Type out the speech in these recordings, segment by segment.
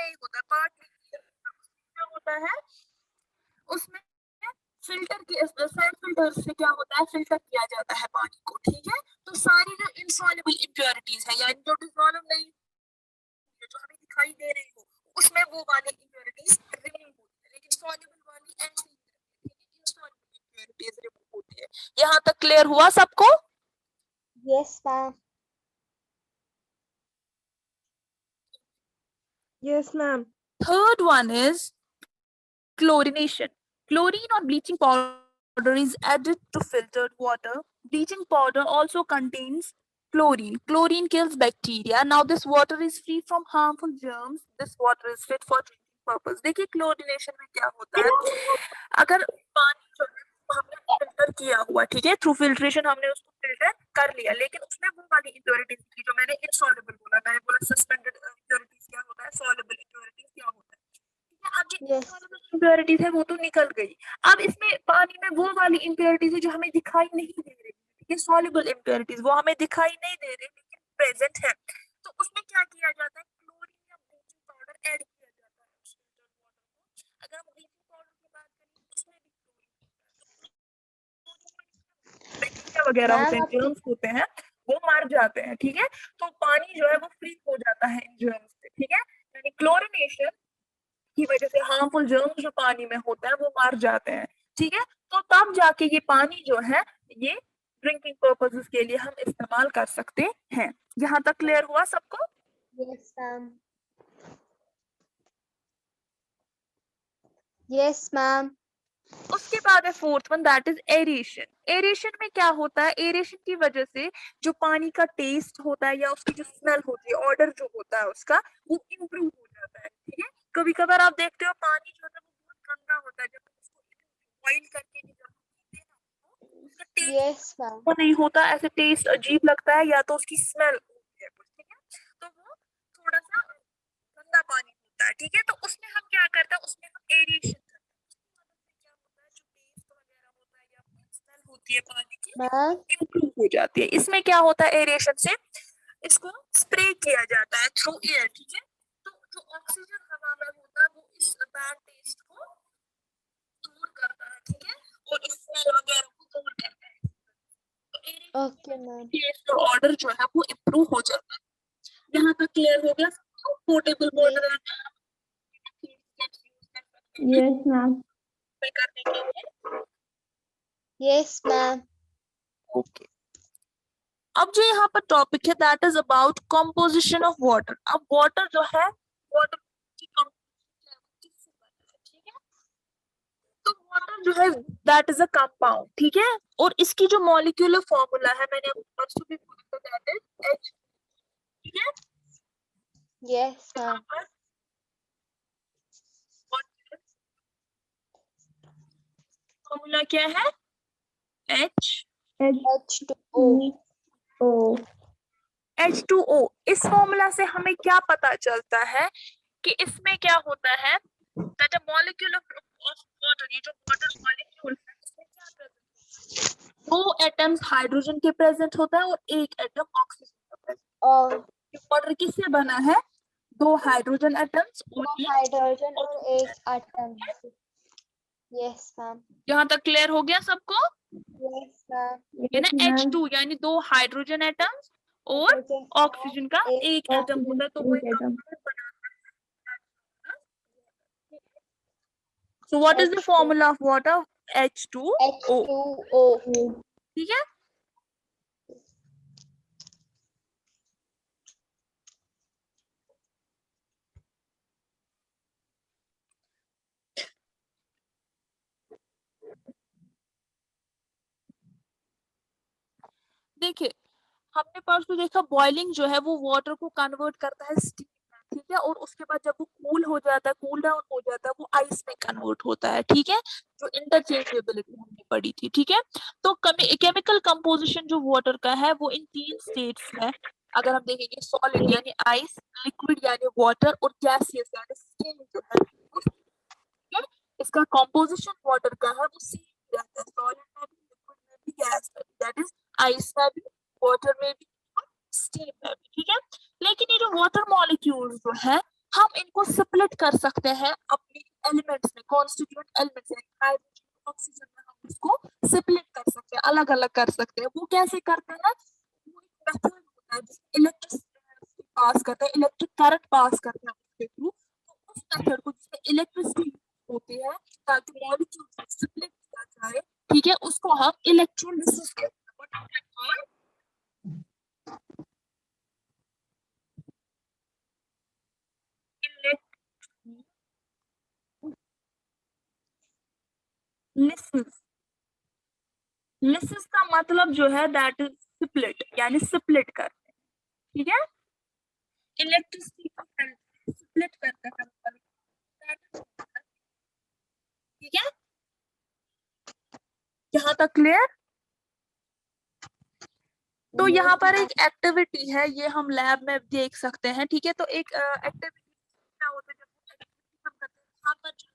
नहीं होता, पार्टली क्या होता है उसमें फिल्टर की सैंड फिल्टर से क्या होता है, फिल्टर किया जाता है पानी को, ठीक है। तो सारी जो इनसॉल्युबल इम्प्योरिटीज है यानी जो डिसॉल्व नहीं, जो हमें दिखाई दे रही हो, उसमें वो वाली इम्प्योरिटीज रिमूव होती है, लेकिन सॉल्युबल वाली ऐसी इनसॉल्युबल इम्प्योरिटीज रिमूव होती है। यहाँ तक क्लियर हुआ सबको? Yes, ma'am. Yes, ma'am. Third one is chlorination. Chlorine or bleaching powder is added to filtered water. Bleaching powder also contains chlorine. Chlorine kills bacteria. Now this water is free from harmful germs. This water is fit for drinking purpose. देखिए chlorination में क्या होता है, अगर पानी जो है हमने फिल्टर किया हुआ, ठीक है, थ्रू फिल्ट्रेशन हमने उसको फिल्टर कर लिया, लेकिन उसमें वो वाली इम्प्योरिटीज थी जो मैंने इनसॉल्युबल बोला, मैंने बोला सस्पेंडेड इम्प्योरिटीज क्या होता है, सॉल्युबल इम्प्योरिटीज क्या होता है। अब जो Yes. इम्प्योरिटीज है वो तो निकल गई, अब इसमें पानी में वो वाली इम्प्योरिटीज है जो हमें दिखाई नहीं दे रही, ये सॉल्युबल इम्प्योरिटीज वो हमें दिखाई नहीं दे रही लेकिन प्रेजेंट है। तो उसमें क्या किया जाता है, क्लोरीन या ब्लीचिंग पाउडर ऐड किया जाता है उस फिल्टर्ड वाटर को। अगर हम ब्लीचिंग पाउडर की बात करें उसमें भी बैक्टीरिया वगैरह होते हैं, Ma'am, जर्म्स होते हैं, वो मर जाते हैं, ठीक है। तो पानी जो है वो फ्री हो जाता है इन जर्म्स से, ठीक है। यानी क्लोरिनेशन की वजह से हार्मफुल जर्म्स जो पानी में होता है वो मर जाते हैं, ठीक है। तो तब जाके ये पानी जो है ये ड्रिंकिंग पर्पसेस के लिए हम इस्तेमाल कर सकते हैं। यहाँ तक क्लियर हुआ सबको? yes, ma'am. Yes, ma'am. उसके बाद है fourth one, that is aeration. Aeration में क्या होता है, एरेशन की वजह से जो पानी का टेस्ट होता है या उसकी जो स्मेल होती है, ऑर्डर जो होता है उसका, वो इम्प्रूव हो जाता है, ठीक है। कभी कभार आप देखते हो पानी जो है वो बहुत गंदा होता है, जब उसको बॉइल करके भी जब पीते हैं तो उसका टेस्ट Yes, ma'am. वो नहीं होता, ऐसे टेस्ट अजीब लगता है, या तो उसकी स्मेल होती है कुछ, ठीक है। तो वो थोड़ा सा गंदा पानी होता है, ठीक है। तो उसमें हम क्या करते हैं, उसमें हम एरेशन होती है पानी की, Ma'am. इम्प्रूव हो जाती है। इसमें क्या होता है एरेशन से, इसको स्प्रे किया जाता है थ्रू एयर, ठीक है। तो जो ऑक्सीजन हवा में होता है वो इस बैड टेस्ट को दूर करता है, ठीक है, और इस स्मेल वगैरह को दूर करता है। तो Okay, ma'am. टेस्ट और ऑर्डर जो है वो इम्प्रूव हो जाता है। यहाँ तक क्लियर हो गया? Portable water Yes, ma'am. करने के लिए। Yes, ma'am. ओके, अब जो यहाँ पर टॉपिक है that is about composition of water. अब वाटर जो है, वाटर की composition किससे बना है, ठीक है। तो वाटर जो है दैट इज अ कंपाउंड, ठीक है, और इसकी जो मॉलिक्यूलर फॉर्मूला है मैंने आपको परसों भी बोला था, दैट इज H, ठीक है। Yes, ma'am. फॉर्मूला क्या है, H H2O. O. H2O। इस फॉर्मूला से हमें क्या पता चलता है कि इसमें क्या होता है, that a molecule of water, ये जो वाटर मॉलिक्यूल है इसमें क्या प्रेजेंट होता है, दो एटम्स हाइड्रोजन के प्रेजेंट होता है और एक एटम ऑक्सीजन का प्रेजेंट। और वाटर किससे बना है, दो हाइड्रोजन एटम्स और दो एक हाइड्रोजन और एक एटम। Yes, ma'am. यहाँ तक क्लियर हो गया सबको? Yes, ma'am. ये ना Yes, ma'am. H2 यानी दो हाइड्रोजन एटम्स और हाइड्रोजन और ऑक्सीजन का एक एक एटम होता है, तो वो एक एक atom. कंपाउंड बनाता है। So what is the H2 formula of water? H2O, H2O. ठीक है। देखिए हमने परसों देखा बॉइलिंग जो है वो वाटर को कन्वर्ट करता है स्टीम में, ठीक है, और उसके बाद जब वो कूल हो जाता है, कूल डाउन हो जाता है, वो आइस में कन्वर्ट होता है, ठीक है, जो इंटरचेंजेबिलिटी हमने पढ़ी थी, ठीक है। तो केमिकल कंपोजिशन जो वाटर का है वो इन तीन स्टेट्स है। अगर हम देखेंगे सॉलिड यानी आइस, लिक्विड यानी वाटर, और गैसियस यानी स्टीम जो है ठीक है? इसका कंपोजिशन वाटर का है वो सेम रहता है, सॉलिड में भी, लिक्विड में भी, गैस में भी, दैट इज आइस में भी, वाटर में भी और स्टीम में भी, ठीक है। लेकिन ये जो वाटर मॉलिक्यूल्स जो है हम इनको स्प्लिट कर सकते हैं अपने एलिमेंट्स में, कॉन्स्टिट्यूएंट एलिमेंट्स में, हाइड्रोजन ऑक्सीजन में हम उसको स्प्लिट कर सकते हैं, अलग अलग कर सकते हैं। वो कैसे करते हैं? वो एक मेथड होता है जिसमें इलेक्ट्रिसिटी पास करते हैं, इलेक्ट्रिक करंट पास करते हैं उसके थ्रू। तो उस मेथड को जिसमें इलेक्ट्रिसिटी होती है ताकि मॉलिक्यूल को स्प्लिट किया जाए, ठीक है, उसको हम इलेक्ट्रोलिसिस कहते हैं। What is that called? Electrolysis. Lysis का मतलब जो है दैट इज स्प्लिट, यानी स्प्लिट करते हैं, ठीक है। इलेक्ट्रिसिटी को स्प्लिट करते हैं, ठीक है। यहाँ तक क्लियर? तो यहाँ पर एक एक्टिविटी है, ये हम लैब में देख सकते हैं, ठीक है। तो एक एक्टिविटी क्या होता है, जब activity हम करते हैं यहाँ पर जो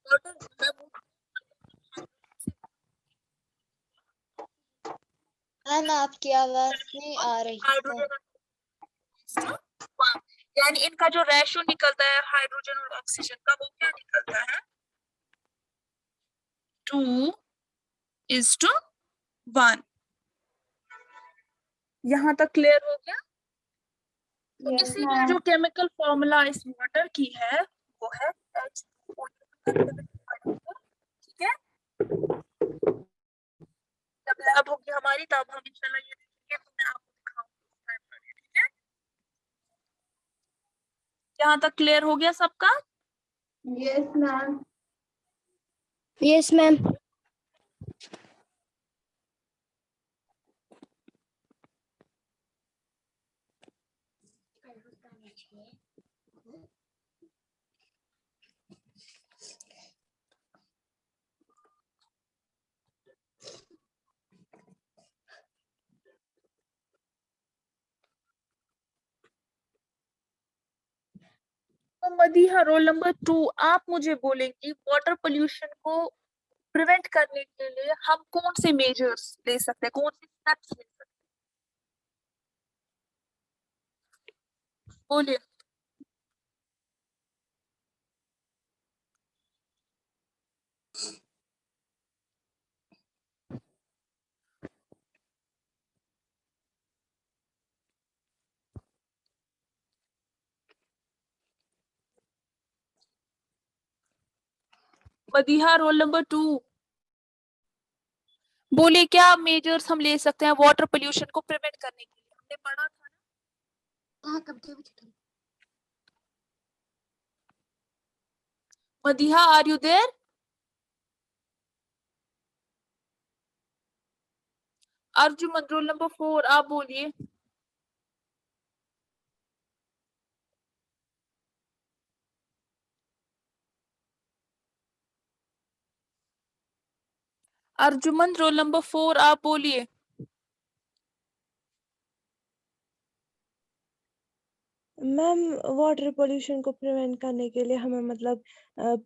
वाटर जो है वो मैम आपकी आवाज नहीं आ रही है। हाइड्रोजन, यानी इनका जो रेशो निकलता है हाइड्रोजन और ऑक्सीजन का, वो क्या निकलता है? 2:1। यहाँ तक क्लियर हो गया? तो Yes, इसीलिए ma'am. जो केमिकल फॉर्मूला इस वाटर की है वो है H2O, ठीक है। जब लैब होगी हमारी तब हम इंशाल्लाह ये देखेंगे, तो मैं आपको दिखाऊंगी, ठीक है। यहाँ तक क्लियर हो गया सबका? Yes, ma'am. Yes ma'am. तो मदीहा रोल नंबर 2, आप मुझे बोलेंगी वाटर पोल्यूशन को प्रिवेंट करने के लिए हम कौन से मेजर्स ले सकते हैं, कौन से स्टेप्स ले सकते हैं? बोलिए। मदीहा रोल नंबर 2, बोलिए क्या मेजर्स हम ले सकते हैं वाटर पोल्यूशन को प्रिवेंट करने के लिए? हमने पढ़ा था ना। Madiha, are you there? Arjun roll number 4, आप बोलिए। अर्जुमन रोल नंबर 4, आप बोलिए। मैम, वाटर पोल्यूशन को प्रिवेंट करने के लिए हमें मतलब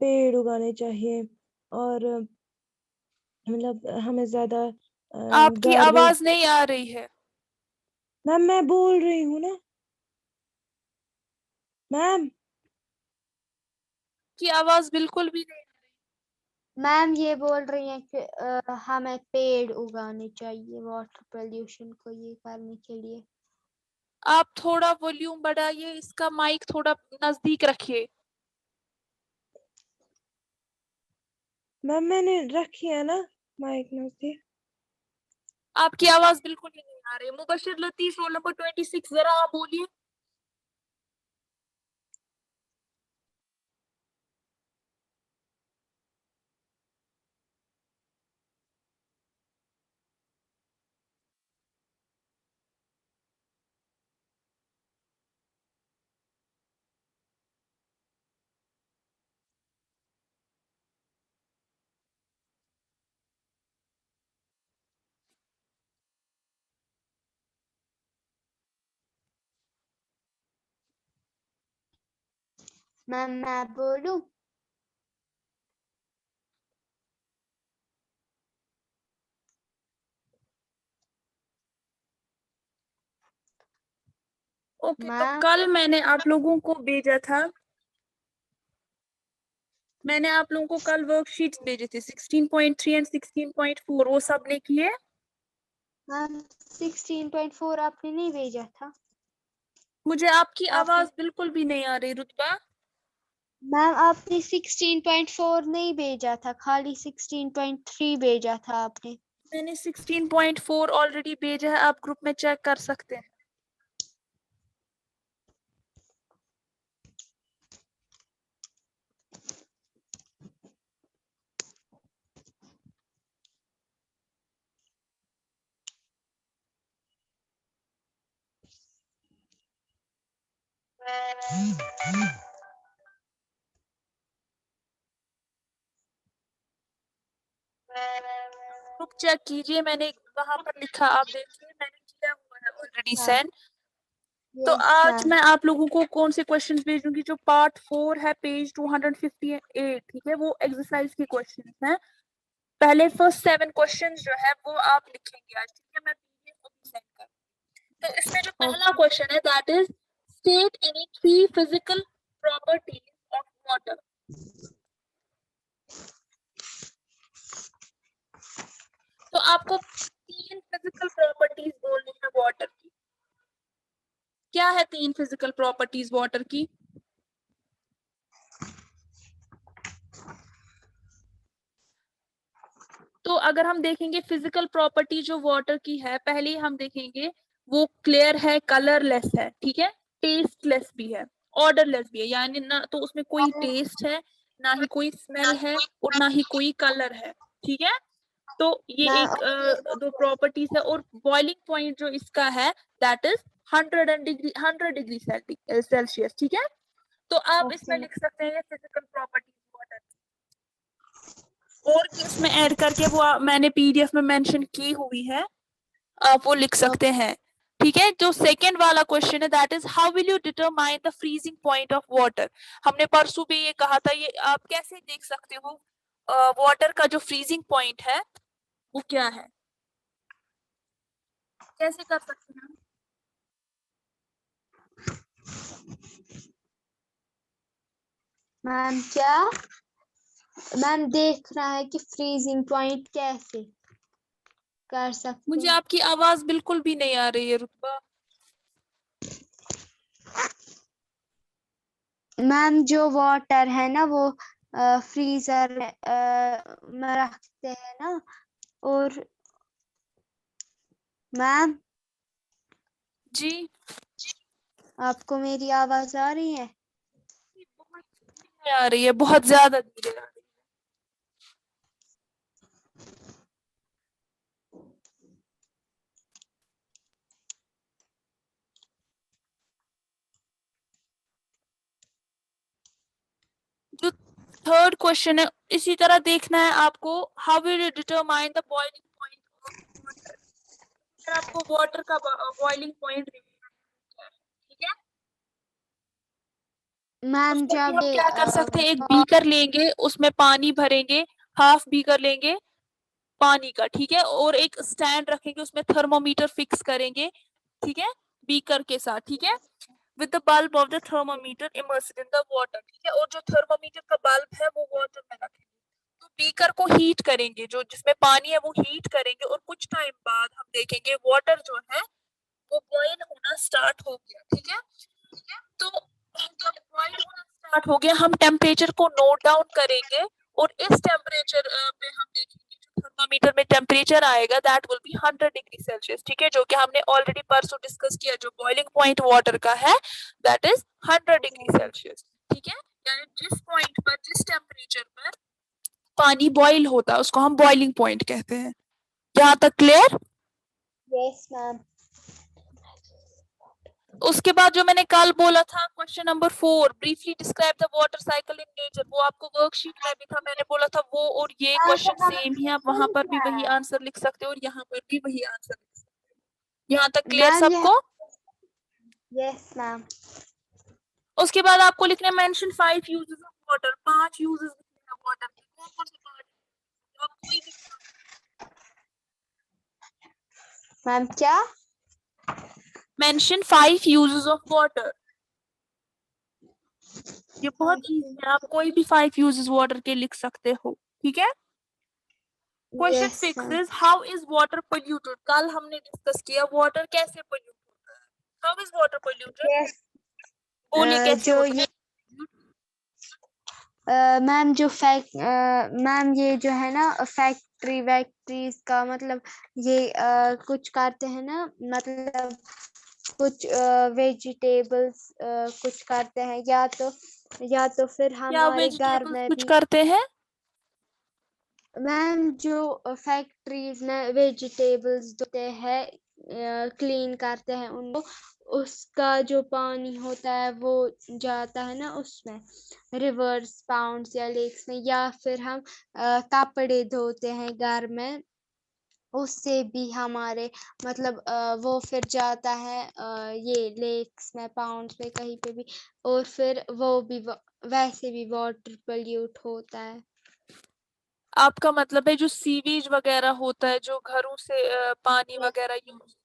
पेड़ उगाने चाहिए, और मतलब हमें ज्यादा आपकी गार्बेज। आवाज नहीं आ रही है। मैम मैं बोल रही हूँ ना मैम। की आवाज बिल्कुल भी नहीं। मैम ये बोल रही हैं कि हमें पेड़ उगाने चाहिए वाटर पोल्यूशन को ये करने के लिए। आप थोड़ा वॉल्यूम बढ़ाइए, इसका माइक थोड़ा नजदीक रखिए। मैम मैंने रखी है ना माइक नजदीक। आपकी आवाज बिल्कुल ही नहीं आ रही। मुबशिर लतीफ रोल नंबर 26, जरा आप बोलिए। मैम मैं बोलूं? ओके, तो मैम कल मैंने आप लोगों को भेजा था, मैंने आप लोगों को कल वर्कशीट्स भेजे थे 16.3 एंड 16.4, वो सब ने किए? मैम 16.4 आपने नहीं भेजा था। मुझे आपकी आपने आवाज बिल्कुल भी नहीं आ रही रुतबा। मैम आपने 16.4 नहीं भेजा था, खाली 16.3 भेजा था आपने। मैंने 16.4 ऑलरेडी भेजा है, आप ग्रुप में चेक कर सकते हैं। ग्रुप चेक कीजिए, मैंने वहां पर लिखा, आप देखिए मैंने किया हुआ है ऑलरेडी हाँ सेंड। तो यस आज मैम। मैं आप लोगों को कौन से क्वेश्चंस भेजूंगी, जो पार्ट 4 है पेज 258, ठीक है, वो एक्सरसाइज के क्वेश्चंस हैं। पहले फर्स्ट 7 क्वेश्चंस जो है वो आप लिखेंगे आज, ठीक है, मैं पीडीएफ को भी सेंड कर। तो इसमें जो पहला क्वेश्चन है that is state any 3 physical properties of water. तो आपको 3 फिजिकल प्रॉपर्टीज बोलनी है वाटर की। क्या है 3 फिजिकल प्रॉपर्टीज वाटर की? तो अगर हम देखेंगे फिजिकल प्रॉपर्टी जो वाटर की है, पहले हम देखेंगे वो क्लियर है, कलरलेस है, ठीक है, टेस्टलेस भी है, ऑर्डरलेस भी है, यानी ना तो उसमें कोई टेस्ट है, ना ही कोई स्मेल है, और ना ही कोई कलर है, ठीक है। तो ये मैम एक दो प्रॉपर्टीज है। और बॉइलिंग पॉइंट जो इसका है दैट इज 100 डिग्री सेल्सियस, ठीक है। तो आप इसमें ओके लिख सकते हैं फिजिकल प्रॉपर्टीज वाटर, और इसमें ऐड करके वो मैंने पीडीएफ में मेंशन की हुई है, आप वो लिख सकते हैं, ठीक है। जो सेकेंड वाला क्वेश्चन है that is how will you determine the freezing point of water. हमने परसों भी ये कहा था, ये आप कैसे देख सकते हो वाटर का जो फ्रीजिंग पॉइंट है वो क्या है, कैसे कर सकते हैं? मैम क्या मैम देखना है कि फ्रीजिंग पॉइंट कैसे कर सकते मुझे हैं। आपकी आवाज बिल्कुल भी नहीं आ रही है रुतबा। मैम जो वाटर है ना वो फ्रीजर में रखते हैं ना, और मैम जी, आपको मेरी आवाज आ रही है? बहुत धीरे आ रही है, बहुत ज्यादा धीरे आ रही है। जो थर्ड क्वेश्चन है इसी तरह देखना है आपको, how will you determine the boiling point of water. फिर आपको वाटर का बॉइलिंग पॉइंट देखना है, ठीक है। मैम उसके लिए जब हम ये क्या कर सकते हैं, एक बीकर लेंगे, उसमें पानी भरेंगे, हाफ बीकर लेंगे पानी का, ठीक है, और एक स्टैंड रखेंगे, उसमें थर्मोमीटर फिक्स करेंगे, ठीक है, बीकर के साथ, ठीक है, with the bulb of the thermometer immersed in the water, ठीक है, और जो थर्मोमीटर का बल्ब है वो वाटर में रखेंगे। तो बीकर को हीट करेंगे, जो जिसमें पानी है वो हीट करेंगे, और कुछ टाइम बाद हम देखेंगे वाटर जो है वो बॉयल होना स्टार्ट हो गया, ठीक है। तो जब बॉयल होना स्टार्ट हो गया हम टेम्परेचर को नोट डाउन करेंगे, और इस टेम्परेचर पे हम देखेंगे जो थर्मामीटर में टेम्परेचर आएगा that will be 100 degree Celsius, ठीक है, जो कि हमने ऑलरेडी परसों डिस्कस किया, जो बॉइलिंग पॉइंट वाटर का है दैट इज 100 डिग्री सेल्सियस, ठीक है। यानी जिस पॉइंट पर, जिस टेम्परेचर पर पानी बॉईल होता है उसको हम बॉइलिंग पॉइंट कहते हैं। यहाँ तक क्लियर? Yes ma'am. उसके बाद जो मैंने कल बोला था question number 4, briefly describe the water cycle in nature, वो आपको वर्कशीट में भी था, मैंने बोला था वो और ये क्वेश्चन सेम ही है, आप वहां पर भी वही आंसर लिख सकते हो और यहाँ पर भी वही आंसर लिख सकते हो। यहाँ तक क्लियर मैम ये सबको? Yes ma'am. उसके बाद आपको लिखने mention 5 uses of water, 5 uses लिखने हैं वाटर के, कौन कौन से 5? आप कोई भी, मैम क्या मेंशन 5 यूजेस ऑफ वाटर। ये बहुत Five इजी है, आप कोई भी 5 यूजेस वाटर के लिख सकते हो, ठीक है। Question Yes, 6 ma'am. Is how is water polluted. कल हमने डिस्कस किया वाटर कैसे पोल्यूट होता है। How is water polluted, Yes. बोलिए कैसे जो होता ये है। मैम मैम ये जो है ना फैक्ट्री वैक्ट्रीज का मतलब ये कुछ करते हैं ना, मतलब कुछ वेजिटेबल्स कुछ करते हैं, या तो फिर क्या हमारे घर वेजिटेबल्स में कुछ भी। करते हैं। मैम जो फैक्ट्रीज में वेजिटेबल्स होते हैं क्लीन करते हैं उनको, उसका जो पानी होता है वो जाता है ना उसमें, रिवर्स, पाउंड्स या लेक्स में, या फिर हम कपड़े धोते हैं घर में, उससे भी हमारे मतलब वो फिर जाता है ये लेक्स में, पाउंड्स में, कहीं पे भी, और फिर वो भी वैसे भी वाटर पोल्यूट होता है। आपका मतलब है जो सीवेज वगैरह होता है, जो घरों से पानी वगैरह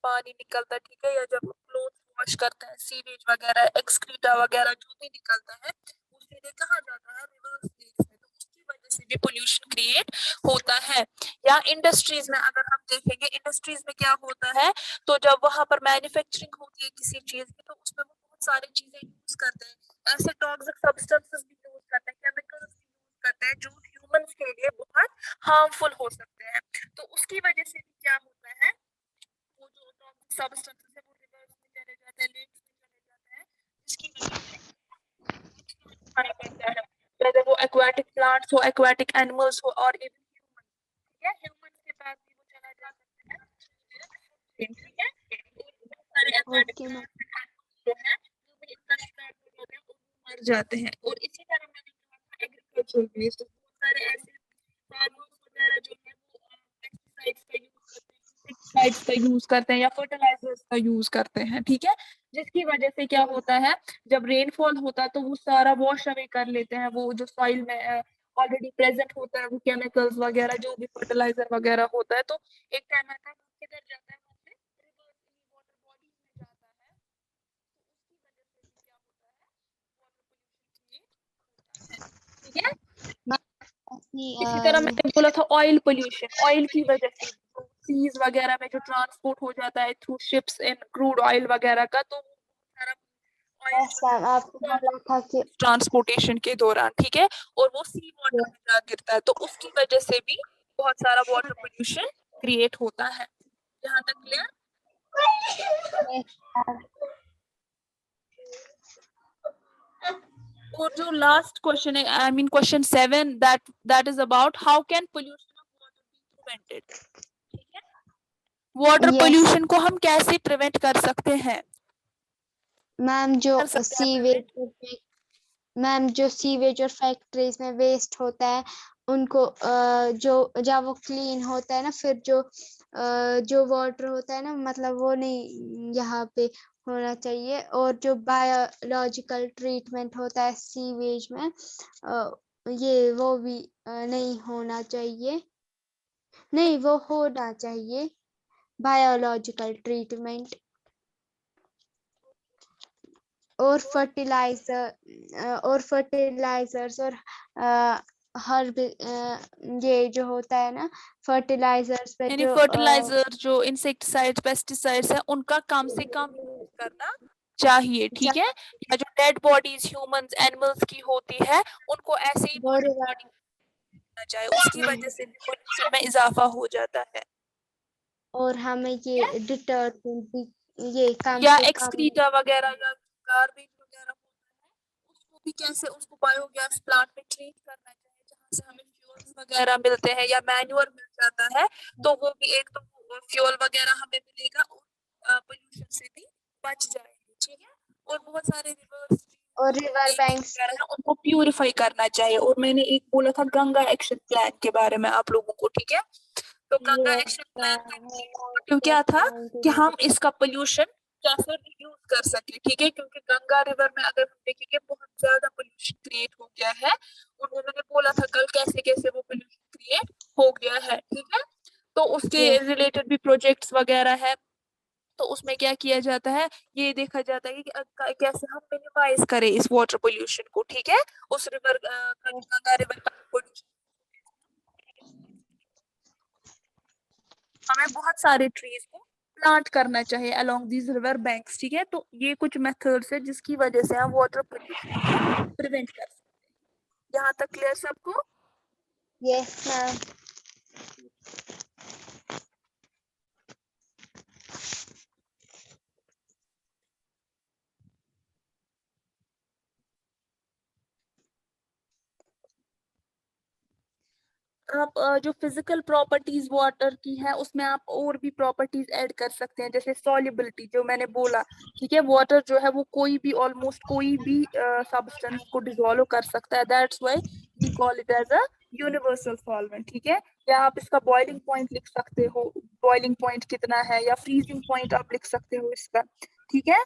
पानी निकलता है, ठीक है, या जब क्लोथ वॉश करते हैं, सीवेज वगैरह एक्सक्रीटा वगैरह जो भी निकलता है वो सीधे कहाँ जाता है, रिवर्स लेक्स में। तो उसकी वजह से भी पोल्यूशन क्रिएट होता है। या इंडस्ट्रीज में अगर हम देखेंगे, इंडस्ट्रीज में क्या होता है, तो जब वहां पर मैन्युफैक्चरिंग होती है किसी चीज की, तो उसमें वो बहुत सारी चीजें यूज करते हैं, ऐसे टॉक्सिक सब्सटेंसेस भी यूज करते हैं, केमिकल्स भी यूज करते हैं जो ह्यूमंस के लिए बहुत हार्मफुल हो सकते हैं। तो उसकी वजह से भी क्या होता है, वो जो टॉक्सिक सब्सटेंसेस है वो रिवर्स में चले जाते हैं, लेक्स में चले जाते हैं, जिसकी वजह से खाना पड़ता है, whether वो एक्वाटिक प्लांट्स हो, एक्वाटिक एनिमल्स हो, और इवन ह्यूमन, ठीक है, ह्यूमंस के पास भी वो चला जा सकता है, ठीक है। और बहुत सारे एक्वाटिक ओके मैम। प्लांट्स जो है वो भी इतना शिकार हो जाते हैं और वो मर जाते हैं। और इसी तरह मैंने कहा था एग्रीकल्चर वेस्ट, बहुत सारे ऐसे फार्मर्स वगैरह जो है वो पेस्टिसाइड्स का यूज करते हैं, इंसेक्टिसाइड्स का यूज करते हैं, या फर्टिलाइजर्स का यूज करते हैं, ठीक है, जिसकी वजह से क्या होता है, जब रेनफॉल होता है तो वो सारा वॉश अवे कर लेते हैं, वो जो सॉइल में ऑलरेडी प्रेजेंट होता है वो केमिकल्स वगैरह जो भी फर्टिलाइजर वगैरह होता है, तो एक टाइम आता है वो किधर जाता है, वहाँ पे रिवर्स वाटर बॉडीज में जाता है। तो उसकी वजह से भी क्या होता है, वाटर पोल्यूशन क्रिएट होता है, ठीक है। इसी तरह मैंने बोला था ऑयल पोल्यूशन, ऑयल की वजह से सीज वगैरह में जो ट्रांसपोर्ट हो जाता है थ्रू शिप्स इन क्रूड ऑयल वगैरह का, तो वो सारा ऑयल यस जो है मैम, आपको बोला था कि ट्रांसपोर्टेशन के दौरान, ठीक है, और वो सी वाटर में जा गिरता है, तो उसकी वजह से भी बहुत सारा वाटर पोल्यूशन क्रिएट होता है। यहाँ तक क्लियर। और जो लास्ट क्वेश्चन है, I mean question 7, that is about how can pollution of water be prevented, ठीक है। वाटर यस पोल्यूशन को हम कैसे प्रिवेंट कर सकते हैं, मैम, जो कर सकते हैं सीवेज प्रिवेंट। मैम जो सीवेज और फैक्ट्रीज में वेस्ट होता है उनको जो जब वो क्लीन होता है ना, फिर जो वाटर होता है ना, मतलब वो नहीं यहाँ पे होना चाहिए, और जो बायोलॉजिकल ट्रीटमेंट होता है सीवेज में ये वो भी नहीं होना चाहिए, नहीं वो होना चाहिए बायोलॉजिकल ट्रीटमेंट। और फर्टिलाइजर्स और हर ये जो होता है ना फर्टिलाइजर्स पे यानी जो फर्टिलाइजर जो इंसेक्टिसाइड्स पेस्टिसाइड्स है उनका कम से कम यूज करना चाहिए, ठीक है। या जो डेड बॉडीज ह्यूमंस एनिमल्स की होती है उनको ऐसे ही वाटर बॉडी करना चाहिए, उसकी वजह से भी पोल्यूशन में इजाफा हो जाता है, और हमें ठीक है। ये डिटर्जेंट भी ये कम या से कम। एक्सक्रीटा वगैरह या गार्बेज वगैरह होता है उसको भी कैसे, उसको बायोगैस प्लांट में ट्रीट करना चाहिए, जहाँ से हमें फ्यूल्स वगैरह मिलते हैं या मैन्योर मिल जाता है, तो वो भी एक तो फ्यूल वगैरह हमें मिलेगा और पोल्यूशन से भी बच जाएंगे, ठीक है। और बहुत सारे रिवर्स और रिवर लेक्स बैंक्स वगैरह है उनको प्यूरिफाई करना चाहिए। और मैंने एक बोला था गंगा एक्शन प्लान के बारे में आप लोगों को, ठीक है। तो गंगा एक्शन प्लान का मोटिव क्या था कि हम इसका पोल्यूशन कैसे रिड्यूस कर सके, ठीक है, क्योंकि गंगा रिवर में अगर हम देखेंगे बहुत ज्यादा पोल्यूशन क्रिएट हो गया है, और वो मैंने बोला था कल कैसे कैसे वो पोल्यूशन क्रिएट हो गया है, ठीक है। तो उसके रिलेटेड भी प्रोजेक्ट्स वगैरह है, तो उसमें क्या किया जाता है, ये देखा जाता है कि कैसे हम मिनिमाइज करें इस वाटर पोल्यूशन को, ठीक है, उस रिवर गंगा रिवर का pollution। हमें बहुत सारे ट्रीज को प्लांट करना चाहिए अलोंग दीज रिवर बैंक्स, ठीक है। तो ये कुछ मेथड्स है जिसकी वजह से हम वाटर पोल्यूशन प्रिवेंट कर सकते हैं। यहाँ तक क्लियर सबको? Yes ma'am. आप जो फिजिकल प्रॉपर्टीज वाटर की है उसमें आप और भी प्रॉपर्टीज ऐड कर सकते हैं, जैसे सॉल्युबिलिटी जो मैंने बोला, ठीक है। वाटर जो है वो कोई भी ऑलमोस्ट कोई भी सब्सटेंस को डिसॉल्व कर सकता है, that's why we call it as a universal solvent, ठीक है। या आप इसका बॉइलिंग पॉइंट लिख सकते हो, बॉइलिंग पॉइंट कितना है, या फ्रीजिंग पॉइंट आप लिख सकते हो इसका, ठीक है।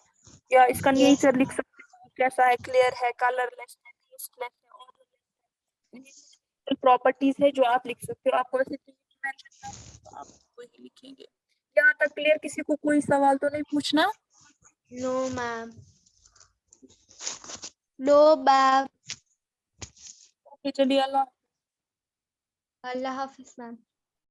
या इसका यस नेचर लिख सकते हो, कैसा है, क्लियर है, कलरलेस है, टेस्टलेस है, odorless है। प्रॉपर्टीज है जो आप लिख सकते हो। आपको वैसे मेंशन करना है तो आप वही लिखेंगे। यहाँ तक क्लियर? किसी को कोई सवाल तो नहीं पूछना? No ma'am. No ma'am. Okay, चलिए, अल्लाह। अल्लाह हाफिज मैम।